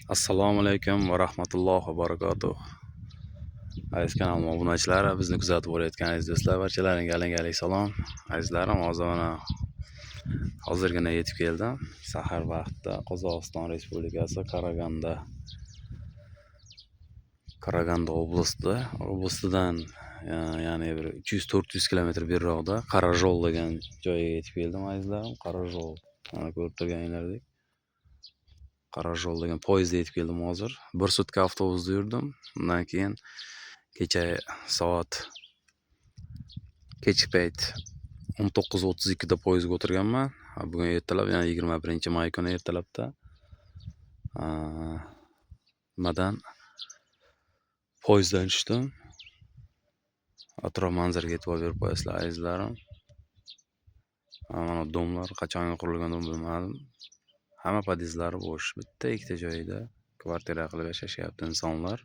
Assalomu alaykum va rahmatullohi va barakatuh. Aziz kanalim obunachilari, bizni kuzatib borayotgan aziz do'stlar, barchalaringga alangali salom. Azizlarim, hozirgina yetib keldim. Sahar vaqtida Qozog'iston Respublikasi Qaraganda oblastidan ya'ni bir 300-400 kilometr beriroqda Qarajol degan joyga yetib keldim azizlarim. Qarajol, mana ko'rib turganinglardek Qarajol degan poyezdda yetib keldim hozir. 1 sutka avtobusda yurdim. Undan keyin kechki payt 19:32 da poyezdga o'tirganman. Bugun ertalab, ya'ni 21-may kuni ertalabda nimadan poyezddan tushdim. Atrof manzaraga e'tibor berib qo'yasizlar azizlarim. Mana domlar qachon qurilganini bilmadim. Hamma podyezdlari bo'sh. Bitta ikkita joyda kvartira qilib yashashyapti insonlar.